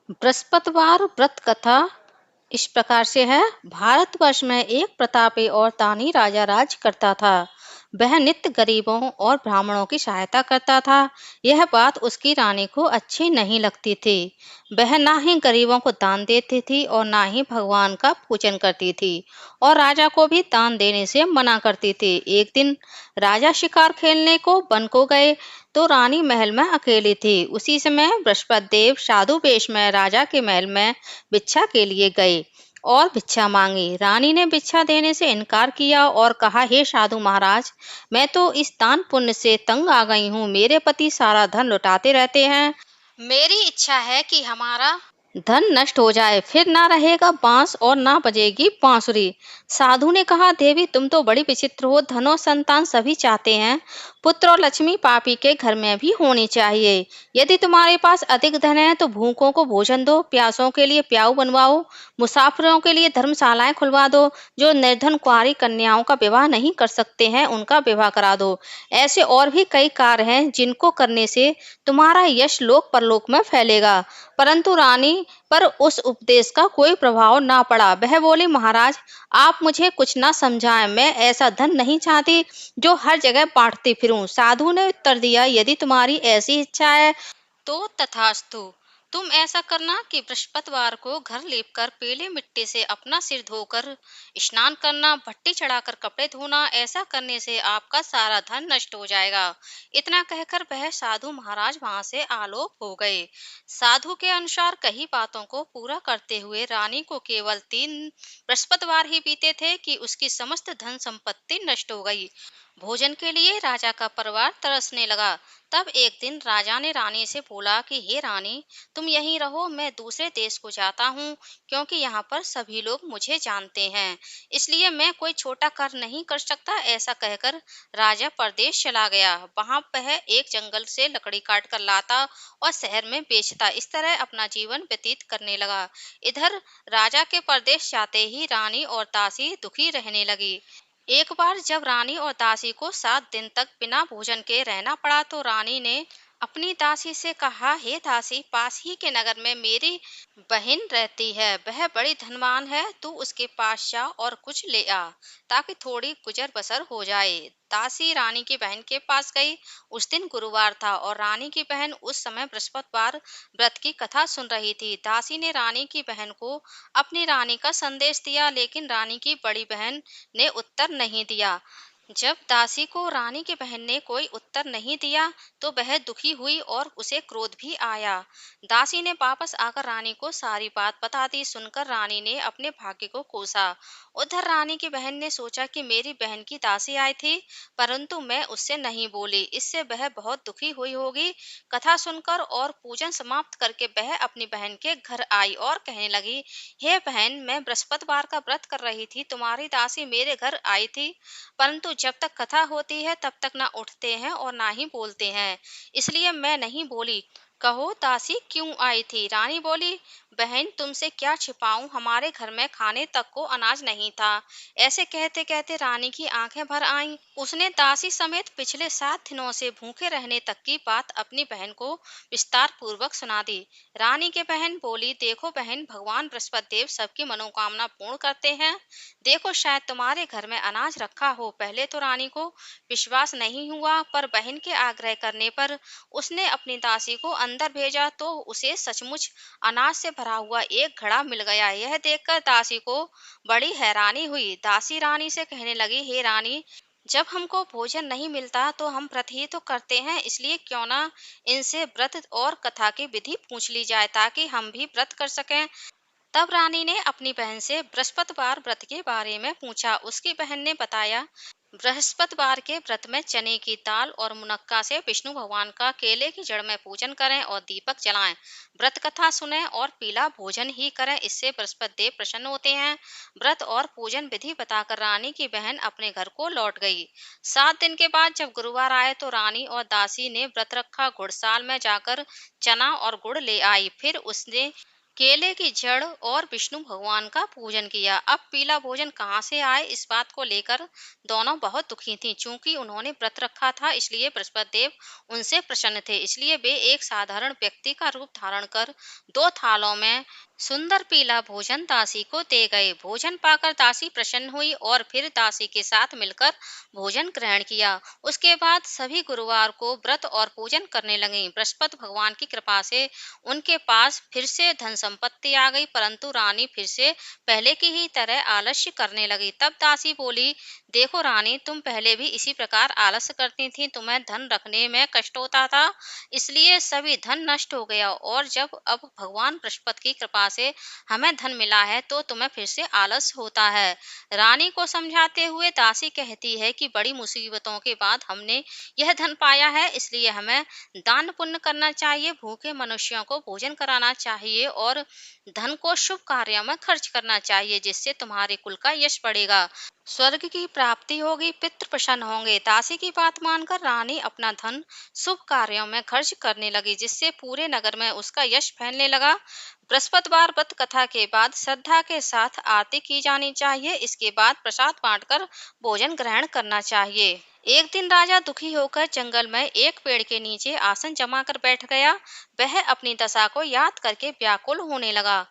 बृहस्पतिवार व्रत कथा इस प्रकार से है। भारतवर्ष में एक प्रतापी और दानी राजा राज करता था। वह नित्य गरीबों और ब्राह्मणों की सहायता करता था। यह बात उसकी रानी को अच्छी नहीं लगती थी। वह ना ही गरीबों को दान देती थी और ना ही भगवान का पूजन करती थी, और राजा को भी दान देने से मना करती थी। एक दिन राजा शिकार खेलने को वन को गए, तो रानी महल में अकेली थी। उसी समय बृहस्पति देव साधु वेश में राजा के महल में भिक्षा के लिए गए और भिक्षा मांगी। रानी ने भिक्षा देने से इनकार किया और कहा, हे साधु महाराज, मैं तो इस दान पुण्य से तंग आ गई हूँ। मेरे पति सारा धन लुटाते रहते हैं। मेरी इच्छा है कि हमारा धन नष्ट हो जाए, फिर ना रहेगा बांस और ना बजेगी बांसुरी। साधु ने कहा, देवी तुम तो बड़ी विचित्र हो। धन और संतान सभी चाहते हैं, पुत्र और लक्ष्मी पापी के घर में भी होनी चाहिए। यदि तुम्हारे पास अधिक धन है तो भूखों को भोजन दो, प्यासों के लिए प्याऊ बनवाओ, मुसाफिरों के लिए धर्मशालाएं खुलवा दो, जो निर्धन कुंवारी कन्याओं का विवाह नहीं कर सकते हैं उनका विवाह करा दो। ऐसे और भी कई कार्य हैं जिनको करने से तुम्हारा यश लोक परलोक में फैलेगा। परंतु रानी पर उस उपदेश का कोई प्रभाव ना पड़ा। वह बोली, महाराज आप मुझे कुछ ना समझाएं, मैं ऐसा धन नहीं चाहती जो हर जगह बांटती फिरूं। साधु ने उत्तर दिया, यदि तुम्हारी ऐसी इच्छा है तो तथास्तु। तुम ऐसा करना कि बृहस्पतिवार को घर लीपकर पीली मिट्टी से अपना सिर धोकर स्नान करना, भट्टी चढ़ाकर कपड़े धोना। ऐसा करने से आपका सारा धन नष्ट हो जाएगा। इतना कहकर वह साधु महाराज वहां से आलोप हो गए। साधु के अनुसार कही बातों को पूरा करते हुए रानी को केवल 3 बृहस्पतिवार ही बीते थे कि उसकी समस्त धन संपत्ति नष्ट हो गई। भोजन के लिए राजा का परिवार तरसने लगा। तब एक दिन राजा ने रानी से बोला कि हे रानी, तुम यहीं रहो, मैं दूसरे देश को जाता हूँ, क्योंकि यहाँ पर सभी लोग मुझे जानते हैं, इसलिए मैं कोई छोटा कार्य नहीं कर सकता। ऐसा कहकर राजा परदेश चला गया। वहां वह एक जंगल से लकड़ी काट कर लाता और शहर में बेचता। इस तरह अपना जीवन व्यतीत करने लगा। इधर राजा के परदेश जाते ही रानी और दासी दुखी रहने लगी। एक बार जब रानी और दासी को 7 दिन तक बिना भोजन के रहना पड़ा, तो रानी ने अपनी दासी से कहा, हे दासी, पास ही के नगर में मेरी बहन रहती है, वह बड़ी धनवान है, तू उसके पास जा और कुछ ले आ, ताकि थोड़ी गुजर बसर हो जाए। दासी रानी की बहन के पास गई। उस दिन गुरुवार था और रानी की बहन उस समय बृहस्पतिवार व्रत की कथा सुन रही थी। दासी ने रानी की बहन को अपनी रानी का संदेश दिया, लेकिन रानी की बड़ी बहन ने उत्तर नहीं दिया। जब दासी को रानी की बहन ने कोई उत्तर नहीं दिया, तो वह दुखी हुई और उसे क्रोध भी आया। दासी ने वापस आकर रानी को सारी बात बता दी। सुनकर रानी ने अपने भाग्य को कोसा। उधर रानी की बहन ने सोचा कि मेरी बहन की दासी आई थी, परंतु मैं उससे नहीं बोली, इससे वह बहुत दुखी हुई होगी। कथा सुनकर और पूजन समाप्त करके वह अपनी बहन के घर आई और कहने लगी, हे बहन, मैं बृहस्पतिवार का व्रत कर रही थी, तुम्हारी दासी मेरे घर आई थी, परंतु जब तक कथा होती है तब तक ना उठते हैं और ना ही बोलते हैं, इसलिए मैं नहीं बोली। कहो दासी क्यों आई थी? रानी बोली, बहन तुमसे क्या छिपाऊं, हमारे घर में खाने तक को अनाज नहीं था। ऐसे कहते कहते रानी की आंखें भर आईं। उसने दासी समेत पिछले 7 दिनों से भूखे रहने तक की बात अपनी बहन को विस्तार पूर्वक सुना दी। रानी के बहन बोली, देखो बहन, भगवान बृहस्पति देव सबकी मनोकामना पूर्ण करते हैं। देखो शायद तुम्हारे घर में अनाज रखा हो। पहले तो रानी को विश्वास नहीं हुआ, पर बहन के आग्रह करने पर उसने अपनी दासी को अंदर भेजा, तो उसे सचमुच अनाज से भरा हुआ एक घड़ा मिल गया। यह देखकर दासी को बड़ी हैरानी हुई। दासी रानी से कहने लगी, हे रानी, जब हमको भोजन नहीं मिलता तो हम व्रत ही तो करते हैं, इसलिए क्यों ना इनसे व्रत और कथा की विधि पूछ ली जाए, ताकि हम भी व्रत कर सकें। तब रानी ने अपनी बहन से बृहस्पतिवार व्रत के बारे में पूछा। उसकी बहन ने बताया, बृहस्पतिवार के व्रत में चने की दाल और मुनक्का से विष्णु भगवान का केले की जड़ में पूजन करें और दीपक जलाएं, व्रत कथा सुने और पीला भोजन ही करें, इससे बृहस्पति देव प्रसन्न होते हैं। व्रत और पूजन विधि बताकर रानी की बहन अपने घर को लौट गई। 7 दिन के बाद जब गुरुवार आए, तो रानी और दासी ने व्रत रखा। घुड़साल में जाकर चना और गुड़ ले आई। फिर उसने केले की जड़ और विष्णु भगवान का पूजन किया। अब पीला भोजन कहाँ से आए, इस बात को लेकर दोनों बहुत दुखी थीं। चूंकि उन्होंने व्रत रखा था, इसलिए बृहस्पति देव उनसे प्रसन्न थे। इसलिए वे एक साधारण व्यक्ति का रूप धारण कर दो थालों में सुंदर पीला भोजन दासी को दे गए। भोजन पाकर दासी प्रसन्न हुई और फिर दासी के साथ मिलकर भोजन ग्रहण किया। उसके बाद सभी गुरुवार को व्रत और पूजन करने लगे। बृहस्पति भगवान की कृपा से उनके पास फिर से धन संपत्ति आ गई, परंतु रानी फिर से पहले की ही तरह आलस्य करने लगी। तब दासी बोली, देखो रानी, तुम पहले भी इसी प्रकार आलस्य करती थी, तुम्हें धन रखने में कष्ट होता था, इसलिए सभी धन नष्ट हो गया। और जब अब भगवान बृहस्पति की कृपा से हमें धन मिला है, तो तुम्हें फिर से आलस्य होता है। रानी को समझाते हुए दासी कहती है कि बड़ी मुसीबतों के बाद हमने यह धन पाया है, इसलिए हमें दान पुण्य करना चाहिए, भूखे मनुष्यों को भोजन कराना चाहिए और धन को शुभ कार्यों में खर्च करना चाहिए, जिससे तुम्हारे कुल का यश बढ़ेगा, स्वर्ग की प्राप्ति होगी, पितृ प्रसन्न होंगे। दासी की बात मानकर रानी अपना धन शुभ कार्यों में खर्च करने लगी, जिससे पूरे नगर में उसका यश फैलने लगा। बृहस्पतिवार व्रत कथा के बाद श्रद्धा के साथ आरती की जानी चाहिए। इसके बाद प्रसाद बांटकर भोजन ग्रहण करना चाहिए। एक दिन राजा दुखी होकर जंगल में एक पेड़ के नीचे आसन जमा कर बैठ गया। वह अपनी दशा को याद करके व्याकुल होने लगा।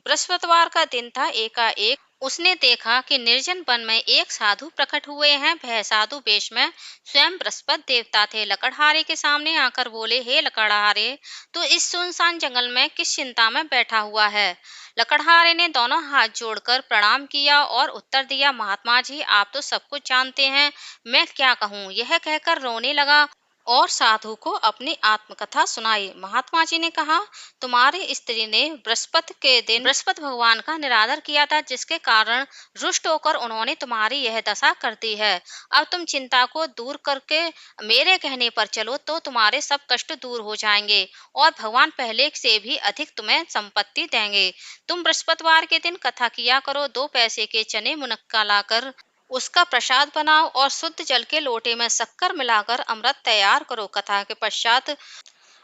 बृहस्पतिवार का दिन था। एकाएक उसने देखा कि निर्जन वन में एक साधु प्रकट हुए हैं। वह साधु वेश में स्वयं बृहस्पति देवता थे। लकड़हारे के सामने आकर बोले, हे लकड़हारे, तू इस सुनसान जंगल में किस चिंता में बैठा हुआ है? लकड़हारे ने दोनों हाथ जोड़कर प्रणाम किया और उत्तर दिया, महात्मा जी, आप तो सब कुछ जानते हैं, मैं क्या कहूँ। यह कहकर रोने लगा और साधु को अपनी आत्मकथा सुनाई। महात्मा जी ने कहा, तुम्हारी स्त्री ने बृहस्पति के दिन बृहस्पति भगवान का निरादर किया था, जिसके कारण रुष्ट होकर उन्होंने तुम्हारी यह दशा कर दी है। अब तुम चिंता को दूर करके मेरे कहने पर चलो, तो तुम्हारे सब कष्ट दूर हो जाएंगे और भगवान पहले से भी अधिक तुम्हें संपत्ति देंगे। तुम बृहस्पतिवार के दिन कथा किया करो। 2 पैसे के चने मुनक्का लाकर उसका प्रसाद बनाओ और शुद्ध जल के लोटे में शक्कर मिलाकर अमृत तैयार करो। कथा के पश्चात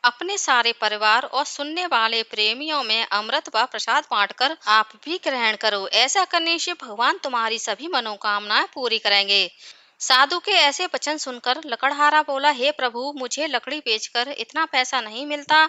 अपने सारे परिवार और सुनने वाले प्रेमियों में अमृत व प्रसाद बांटकर आप भी ग्रहण करो। ऐसा करने से भगवान तुम्हारी सभी मनोकामनाएं पूरी करेंगे। साधु के ऐसे वचन सुनकर लकड़हारा बोला, हे प्रभु, मुझे लकड़ी बेचकर इतना पैसा नहीं मिलता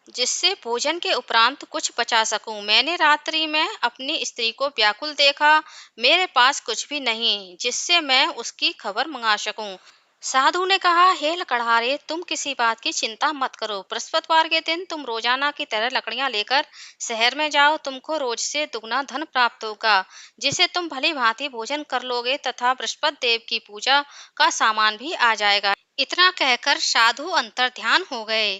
जिससे भोजन के उपरांत कुछ बचा सकूं। मैंने रात्रि में अपनी स्त्री को व्याकुल देखा। मेरे पास कुछ भी नहीं जिससे मैं उसकी खबर मंगा सकूं। साधु ने कहा, हे लकड़हारे, तुम किसी बात की चिंता मत करो। बृहस्पतिवार के दिन तुम रोजाना की तरह लकड़ियां लेकर शहर में जाओ। तुमको रोज से दुगना धन प्राप्त होगा, जिसे तुम भली भांति भोजन कर लोगे तथा बृहस्पति देव की पूजा का सामान भी आ जाएगा। इतना कहकर साधु अंतर ध्यान हो गए।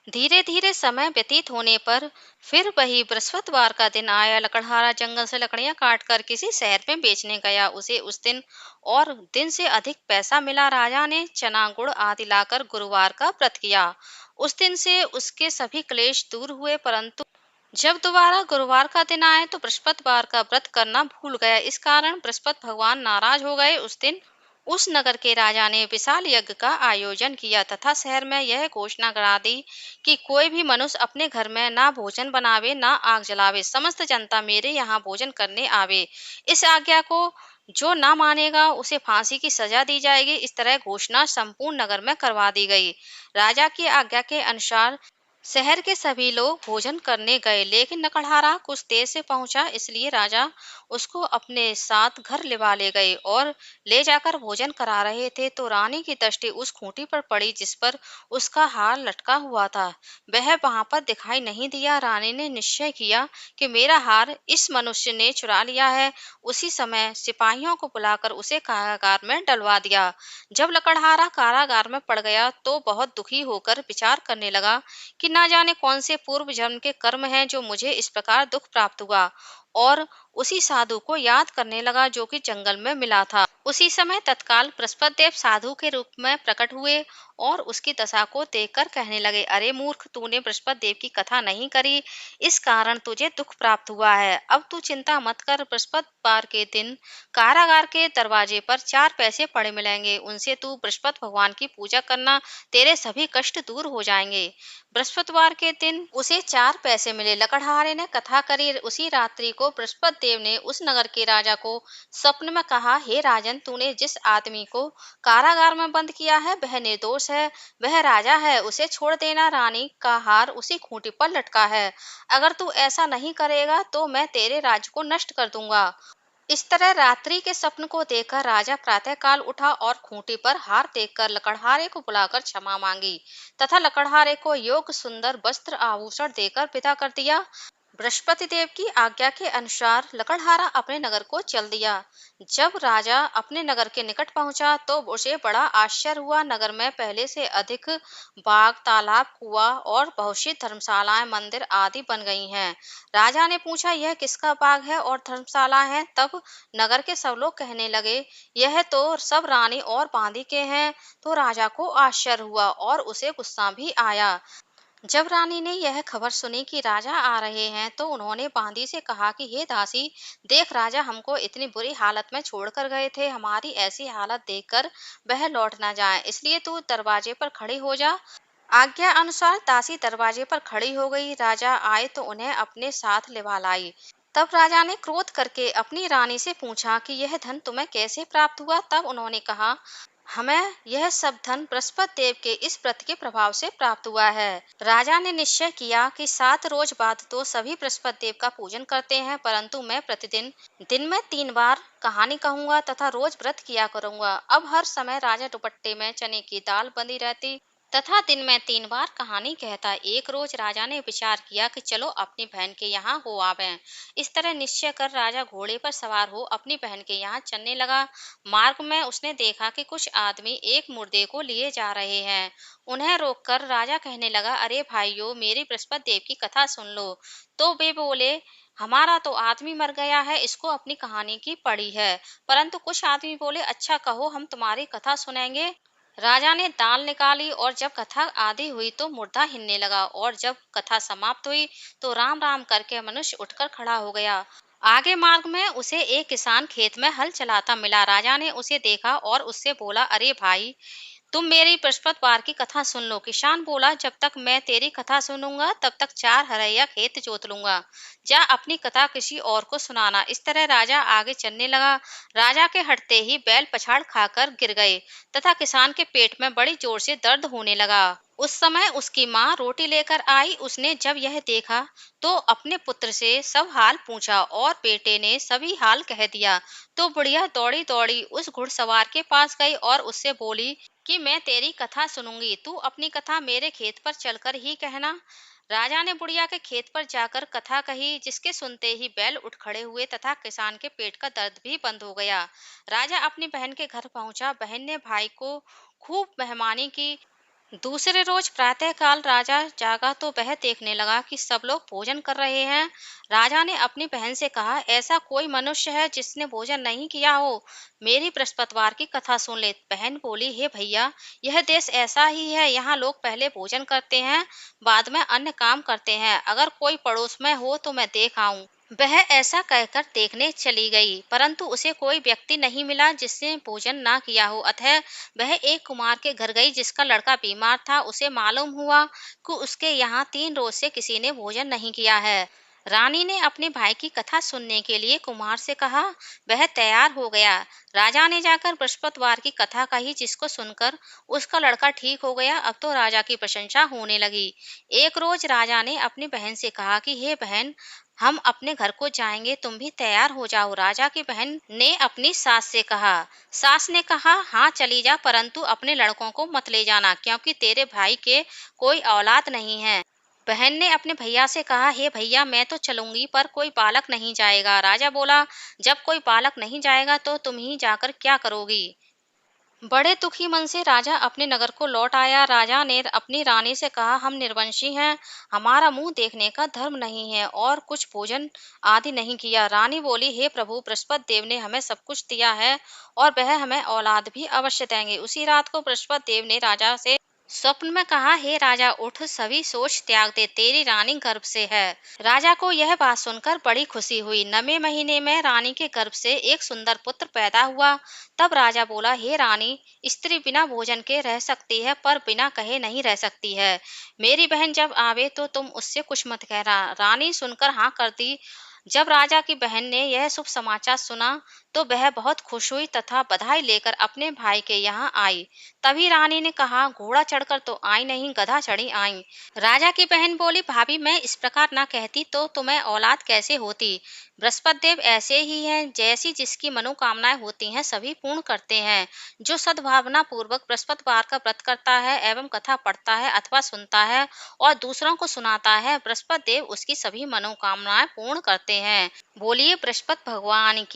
धीरे धीरे समय व्यतीत होने पर फिर वही बृहस्पतिवार का दिन आया। लकड़हारा जंगल से लकड़ियां काटकर किसी शहर में बेचने गया। उसे उस दिन और दिन से अधिक पैसा मिला। राजा ने चना गुड़ आदि लाकर गुरुवार का व्रत किया। उस दिन से उसके सभी क्लेश दूर हुए, परंतु जब दोबारा गुरुवार का दिन आए तो बृहस्पतिवार का व्रत करना भूल गया। इस कारण बृहस्पति भगवान नाराज हो गए। उस दिन उस नगर के राजा ने विशाल यज्ञ का आयोजन किया तथा शहर में यह घोषणा करा दी कि कोई भी मनुष्य अपने घर में ना भोजन बनावे, ना आग जलावे। समस्त जनता मेरे यहाँ भोजन करने आवे। इस आज्ञा को जो ना मानेगा उसे फांसी की सजा दी जाएगी। इस तरह घोषणा संपूर्ण नगर में करवा दी गई। राजा की आज्ञा के अनुसार शहर के सभी लोग भोजन करने गए, लेकिन लकड़हारा कुछ देर से पहुंचा, इसलिए राजा उसको अपने साथ घर लिवा ले गए और ले जाकर भोजन करा रहे थे तो रानी की दृष्टि उस खूंटी पर पड़ी जिस पर उसका हार लटका हुआ था। वह वहां पर दिखाई नहीं दिया। रानी ने निश्चय किया कि मेरा हार इस मनुष्य ने चुरा लिया है। उसी समय सिपाहियों को बुलाकर उसे कारागार में डलवा दिया। जब लकड़हारा कारागार में पड़ गया तो बहुत दुखी होकर विचार करने लगा कि ना जाने कौन से पूर्व जन्म के कर्म हैं जो मुझे इस प्रकार दुख प्राप्त हुआ और उसी साधु को याद करने लगा जो कि जंगल में मिला था। उसी समय तत्काल बृहस्पति देव साधु के रूप में प्रकट हुए और उसकी दशा को देखकर कहने लगे, अरे मूर्ख, तूने बृहस्पति देव की कथा नहीं करी, इस कारण तुझे दुख प्राप्त हुआ है। अब तू चिंता मत कर, बृहस्पतिवार के दिन कारागार के दरवाजे पर 4 पैसे पड़े मिलेंगे, उनसे तू बृहस्पति भगवान की पूजा करना, तेरे सभी कष्ट दूर हो जाएंगे। बृहस्पतिवार के दिन उसे 4 पैसे मिले। लकड़हारे ने कथा करी। उसी रात्रि को बृहस्पति देव ने उस नगर के राजा को स्वप्न में कहा, हे राजन, तूने जिस आदमी को कारागार में बंद किया है वह निर्दोष है, वह राजा है, उसे छोड़ देना। रानी का हार उसी खूंटी पर लटका है, अगर तू ऐसा नहीं करेगा तो मैं तेरे राज्य को नष्ट कर दूंगा। इस तरह रात्रि के स्वप्न को देखकर राजा प्रातःकाल उठा और खूंटी पर हार देखकर लकड़हारे को बुलाकर क्षमा मांगी तथा लकड़हारे को योग्य सुंदर वस्त्र आभूषण देकर विदा कर दिया। बृहस्पति देव की आज्ञा के अनुसार लकड़हारा अपने नगर को चल दिया। जब राजा अपने नगर के निकट पहुंचा तो उसे बड़ा आश्चर्य हुआ। नगर में पहले से अधिक बाग, तालाब, कुआं और बहुत सी धर्मशालाएं, मंदिर आदि बन गई हैं। राजा ने पूछा, यह किसका बाग है और धर्मशाला है? तब नगर के सब लोग कहने लगे, यह तो सब रानी और बांदी के हैं। तो राजा को आश्चर्य हुआ और उसे गुस्सा भी आया। जब रानी ने यह खबर सुनी कि राजा आ रहे हैं तो उन्होंने बांदी से कहा कि हे दासी, देख, राजा हमको इतनी बुरी हालत में छोड़कर गए थे, हमारी ऐसी हालत देखकर वह लौट ना जाए, इसलिए तू दरवाजे पर खड़ी हो जा। आज्ञा अनुसार दासी दरवाजे पर खड़ी हो गई। राजा आए तो उन्हें अपने साथ लिवा लाई। तब राजा ने क्रोध करके अपनी रानी से पूछा कि यह धन तुम्हें कैसे प्राप्त हुआ? तब उन्होंने कहा, हमें यह सब धन बृहस्पति देव के इस व्रत के प्रभाव से प्राप्त हुआ है। राजा ने निश्चय किया कि 7 रोज बाद तो सभी बृहस्पति देव का पूजन करते हैं, परंतु मैं प्रतिदिन दिन में 3 बार कहानी कहूंगा तथा रोज व्रत किया करूंगा। अब हर समय राजा दुपट्टे में चने की दाल बंधी रहती तथा दिन में 3 बार कहानी कहता। एक रोज राजा ने विचार किया कि चलो अपनी बहन के यहाँ हो आवें। इस तरह निश्चय कर राजा घोड़े पर सवार हो अपनी बहन के यहाँ चलने लगा। मार्ग में उसने देखा कि कुछ आदमी एक मुर्दे को लिए जा रहे हैं। उन्हें रोककर राजा कहने लगा, अरे भाइयों, मेरी बृहस्पति देव की कथा सुन लो। तो वे बोले, हमारा तो आदमी मर गया है, इसको अपनी कहानी की पड़ी है। परंतु कुछ आदमी बोले, अच्छा कहो, हम तुम्हारी कथा सुनेंगे। राजा ने दाल निकाली और जब कथा आधी हुई तो मुर्दा हिलने लगा और जब कथा समाप्त हुई तो राम राम करके मनुष्य उठकर खड़ा हो गया। आगे मार्ग में उसे एक किसान खेत में हल चलाता मिला। राजा ने उसे देखा और उससे बोला, अरे भाई, तुम मेरी बृहस्पतिवार की कथा सुन लो। किसान बोला, जब तक मैं तेरी कथा सुनूंगा तब तक 4 हरैया खेत जोत लूंगा, जा अपनी कथा किसी और को सुनाना। इस तरह राजा आगे चलने लगा। राजा के हटते ही बैल पछाड़ खाकर गिर गए तथा किसान के पेट में बड़ी जोर से दर्द होने लगा। उस समय उसकी माँ रोटी लेकर आई। उसने जब यह देखा तो अपने पुत्र से सब हाल पूछा और बेटे ने सभी हाल कह दिया। तो बुढ़िया दौड़ी दौड़ी उस घुड़सवार के पास गई और उससे बोली कि मैं तेरी कथा सुनूंगी, तू अपनी कथा मेरे खेत पर चलकर ही कहना। राजा ने बुढ़िया के खेत पर जाकर कथा कही, जिसके सुनते ही बैल उठ खड़े हुए तथा किसान के पेट का दर्द भी बंद हो गया। राजा अपनी बहन के घर पहुंचा। बहन ने भाई को खूब मेहमानी की। दूसरे रोज प्रातःकाल राजा जागा तो वह देखने लगा कि सब लोग भोजन कर रहे हैं। राजा ने अपनी बहन से कहा, ऐसा कोई मनुष्य है जिसने भोजन नहीं किया हो? मेरी बृहस्पतिवार की कथा सुन ले। बहन बोली, हे भैया, यह देश ऐसा ही है, यहाँ लोग पहले भोजन करते हैं, बाद में अन्य काम करते हैं। अगर कोई पड़ोस में हो तो मैं देख आऊं। वह ऐसा कहकर देखने चली गई, परंतु उसे कोई व्यक्ति नहीं मिला जिसने भोजन ना किया हो। अतः वह एक कुमार के घर गई जिसका लड़का बीमार था। उसे मालूम हुआ कि उसके यहाँ 3 रोज से किसी ने भोजन नहीं किया है। रानी ने अपने भाई की कथा सुनने के लिए कुमार से कहा। वह तैयार हो गया। राजा ने जाकर बृहस्पतिवार की कथा कही, जिसको सुनकर उसका लड़का ठीक हो गया। अब तो राजा की प्रशंसा होने लगी। एक रोज राजा ने अपनी बहन से कहा कि हे बहन, हम अपने घर को जाएंगे, तुम भी तैयार हो जाओ। राजा की बहन ने अपनी सास से कहा। सास ने कहा, हाँ चली जा, परंतु अपने लड़कों को मत ले जाना, क्योंकि तेरे भाई के कोई औलाद नहीं है। बहन ने अपने भैया से कहा, हे भैया, मैं तो चलूंगी पर कोई बालक नहीं जाएगा। राजा बोला, जब कोई बालक नहीं जाएगा तो तुम ही जाकर क्या करोगी? बड़े दुखी मन से राजा अपने नगर को लौट आया। राजा ने अपनी रानी से कहा, हम निर्वंशी हैं, हमारा मुंह देखने का धर्म नहीं है और कुछ भोजन आदि नहीं किया। रानी बोली, हे प्रभु, बृहस्पति देव ने हमें सब कुछ दिया है और वह हमें औलाद भी अवश्य देंगे। उसी रात को बृहस्पति देव ने राजा से स्वप्न में कहा, हे राजा, उठ, सभी सोच त्याग दे, तेरी रानी गर्भ से है। राजा को यह बात सुनकर बड़ी खुशी हुई। 9वें महीने में रानी के गर्भ से एक सुंदर पुत्र पैदा हुआ। तब राजा बोला, हे रानी, स्त्री बिना भोजन के रह सकती है पर बिना कहे नहीं रह सकती है। मेरी बहन जब आवे तो तुम उससे कुछ मत कहना। रानी सुनकर हाँ कर दी। जब राजा की बहन ने यह शुभ समाचार सुना तो वह बहुत खुश हुई तथा बधाई लेकर अपने भाई के यहाँ आई। तभी रानी ने कहा, घोड़ा चढ़कर तो आई नहीं, गधा चढ़ी आई। राजा की बहन बोली, भाभी, मैं इस प्रकार ना कहती तो तुम्हें औलाद कैसे होती। बृहस्पति देव ऐसे ही हैं, जैसी जिसकी मनोकामनाएं होती हैं सभी पूर्ण करते हैं। जो सद्भावना पूर्वक बृहस्पतिवार का व्रत करता है एवं कथा पढ़ता है अथवा सुनता है और दूसरों को सुनाता है, बृहस्पति देव उसकी सभी मनोकामनाएं पूर्ण करते हैं। बोलिए बृहस्पति भगवान की।